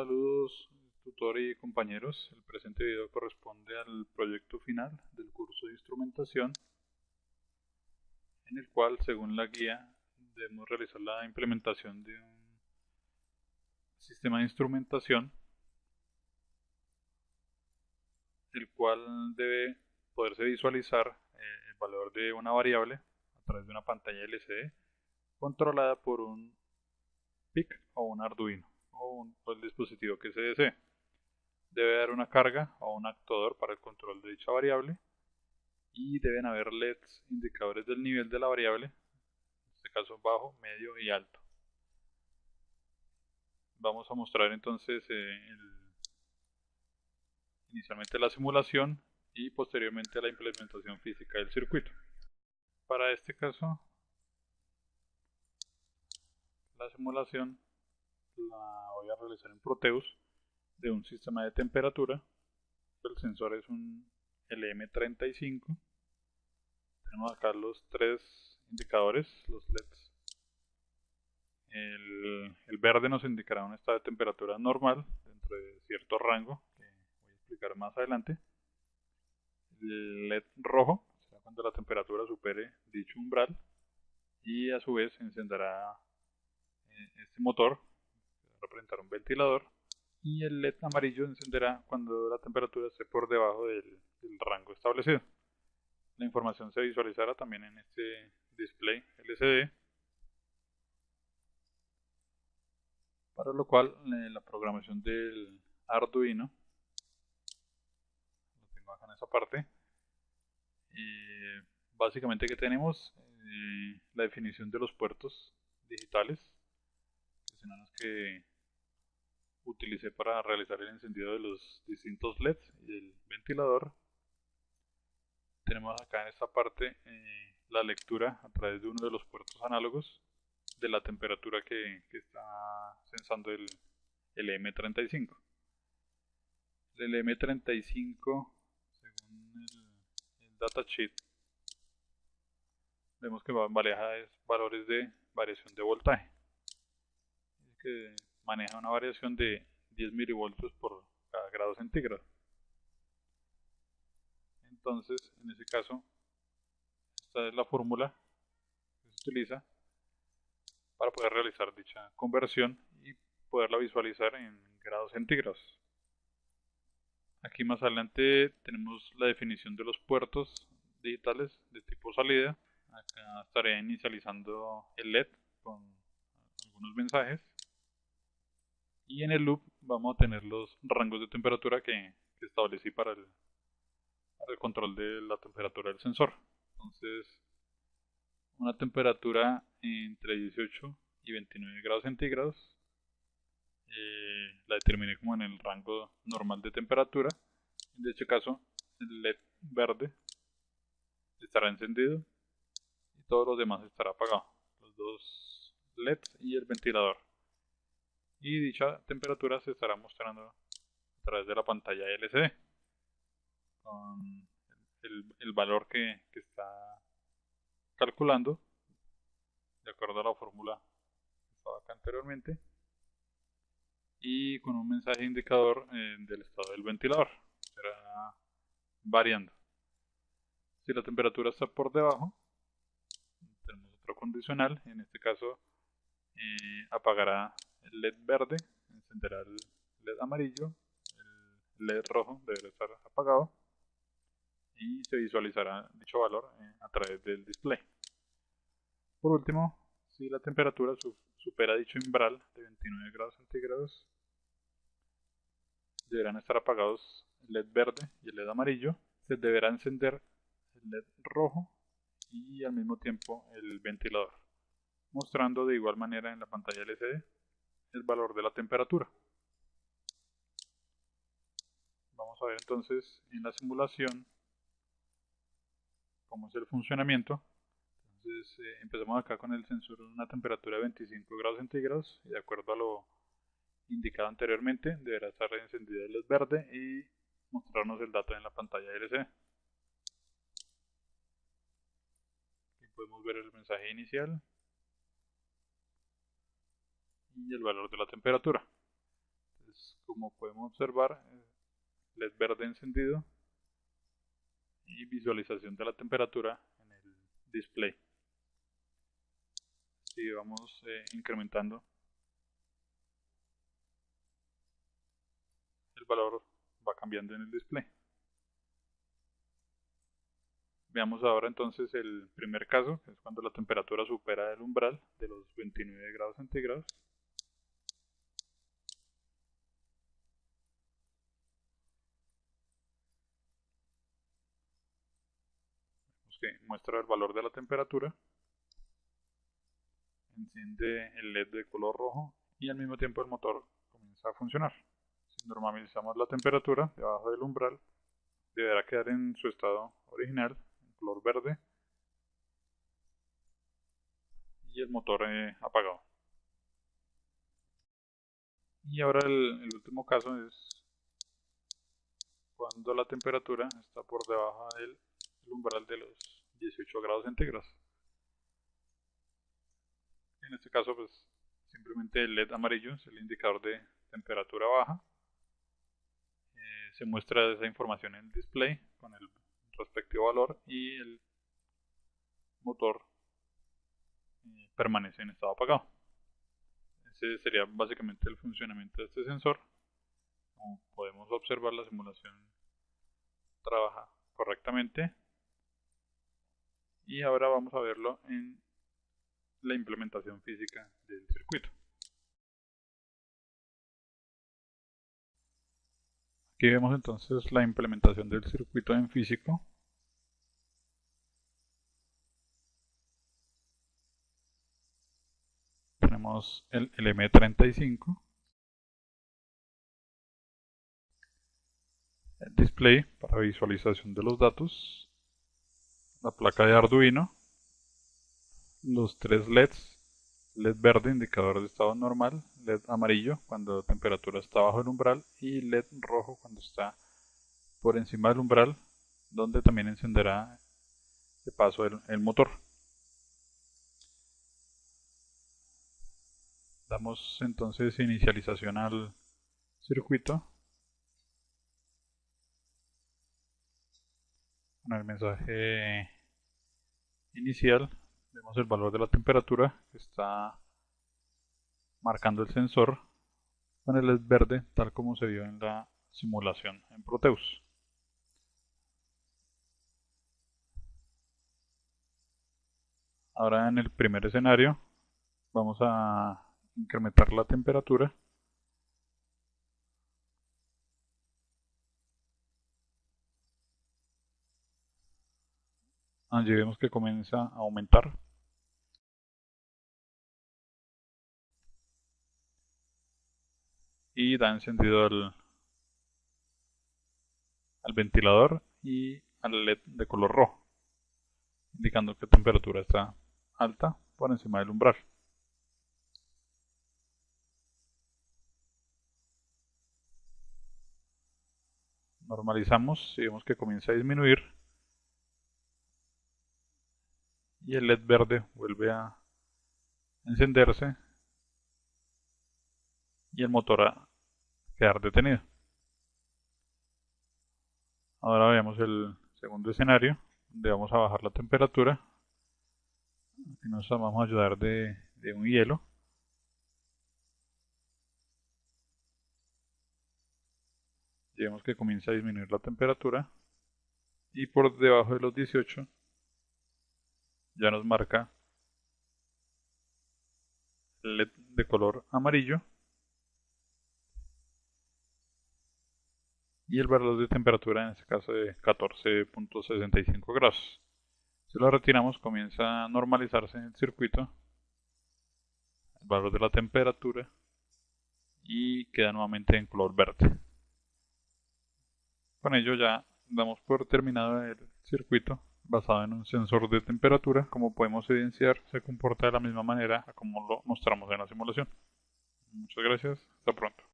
Saludos, tutor y compañeros. El presente video corresponde al proyecto final del curso de instrumentación, en el cual, según la guía, debemos realizar la implementación de un sistema de instrumentación, el cual debe poderse visualizar el valor de una variable a través de una pantalla LCD controlada por un PIC o un Arduino o el dispositivo que se desee. Debe dar una carga o un actuador para el control de dicha variable y deben haber LEDs indicadores del nivel de la variable, en este caso bajo, medio y alto. Vamos a mostrar entonces inicialmente la simulación y posteriormente la implementación física del circuito. Para este caso, la simulación la voy a realizar en Proteus de un sistema de temperatura. El sensor es un LM35. Tenemos acá los tres indicadores, los LEDs. El verde nos indicará un estado de temperatura normal dentro de cierto rango que voy a explicar más adelante. El LED rojo será cuando la temperatura supere dicho umbral y a su vez encenderá este motor que va a representar un ventilador, y el LED amarillo encenderá cuando la temperatura esté por debajo del rango establecido. La información se visualizará también en este display LCD, para lo cual la programación del Arduino lo tengo acá en esa parte. Básicamente, que tenemos la definición de los puertos digitales, que son los que utilicé para realizar el encendido de los distintos LEDs y el ventilador. Tenemos acá en esta parte la lectura a través de uno de los puertos análogos de la temperatura que está sensando el M35. El M35, según el datasheet, vemos que maneja valores de variación de voltaje, que maneja una variación de 10 milivoltios por cada grado centígrado. Entonces, en ese caso, esta es la fórmula que se utiliza para poder realizar dicha conversión y poderla visualizar en grados centígrados. Aquí más adelante tenemos la definición de los puertos digitales de tipo salida. Acá estaré inicializando el LED con algunos mensajes, y en el loop vamos a tener los rangos de temperatura que establecí para el control de la temperatura del sensor. Entonces, una temperatura entre 18 y 29 grados centígrados la determiné como en el rango normal de temperatura. En este caso, el LED verde estará encendido y todos los demás estará apagado, los dos LEDs y el ventilador, y dicha temperatura se estará mostrando a través de la pantalla LCD con el valor que está calculando de acuerdo a la fórmula que estaba acá anteriormente, y con un mensaje indicador del estado del ventilador. Será variando. Si la temperatura está por debajo, tenemos otro condicional. En este caso, apagará el LED verde, encenderá el LED amarillo, el LED rojo deberá estar apagado y se visualizará dicho valor a través del display. Por último, si la temperatura supera dicho umbral de 29 grados centígrados, deberán estar apagados el LED verde y el LED amarillo. Se deberá encender el LED rojo y al mismo tiempo el ventilador, mostrando de igual manera en la pantalla LCD el valor de la temperatura. Vamos a ver entonces en la simulación cómo es el funcionamiento. Entonces empezamos acá con el sensor en una temperatura de 25 grados centígrados, y de acuerdo a lo indicado anteriormente deberá estar encendido el LED verde y mostrarnos el dato en la pantalla LCD. Aquí podemos ver el mensaje inicial y el valor de la temperatura. Entonces, como podemos observar, LED verde encendido y visualización de la temperatura en el display. Si vamos incrementando, el valor va cambiando en el display. Veamos ahora entonces el primer caso, que es cuando la temperatura supera el umbral de los 29 grados centígrados. Vemos que muestra el valor de la temperatura, enciende el LED de color rojo y al mismo tiempo el motor comienza a funcionar. Si normalizamos la temperatura debajo del umbral, deberá quedar en su estado original, en color verde, y el motor apagado. Y ahora el último caso es cuando la temperatura está por debajo del umbral de los 18 grados centígrados. En este caso, pues simplemente el LED amarillo es el indicador de temperatura baja. Se muestra esa información en el display con el respectivo valor y el motor permanece en estado apagado. Ese sería básicamente el funcionamiento de este sensor. Como podemos observar, la simulación trabaja correctamente. Y ahora vamos a verlo en la implementación física del circuito. Aquí vemos entonces la implementación del circuito en físico. Tenemos el LM35, el display para visualización de los datos, la placa de Arduino, los tres LEDs, LED verde indicador de estado normal, LED amarillo cuando la temperatura está bajo el umbral y LED rojo cuando está por encima del umbral, donde también encenderá de paso el motor. Damos entonces inicialización al circuito con el mensaje inicial. Vemos el valor de la temperatura que está marcando el sensor con el LED verde tal como se vio en la simulación en Proteus. Ahora en el primer escenario vamos a incrementar la temperatura. Allí vemos que comienza a aumentar. Y da encendido al ventilador y al LED de color rojo, indicando que la temperatura está alta por encima del umbral. Normalizamos y vemos que comienza a disminuir y el LED verde vuelve a encenderse y el motor a quedar detenido. Ahora vemos el segundo escenario, donde vamos a bajar la temperatura. Aquí nos vamos a ayudar de un hielo. Y vemos que comienza a disminuir la temperatura y por debajo de los 18 ya nos marca el LED de color amarillo y el valor de temperatura en este caso de 14.65 grados. Si lo retiramos comienza a normalizarse el circuito, el valor de la temperatura, y queda nuevamente en color verde. Con ello ya damos por terminado el circuito basado en un sensor de temperatura. Como podemos evidenciar, se comporta de la misma manera a como lo mostramos en la simulación. Muchas gracias, hasta pronto.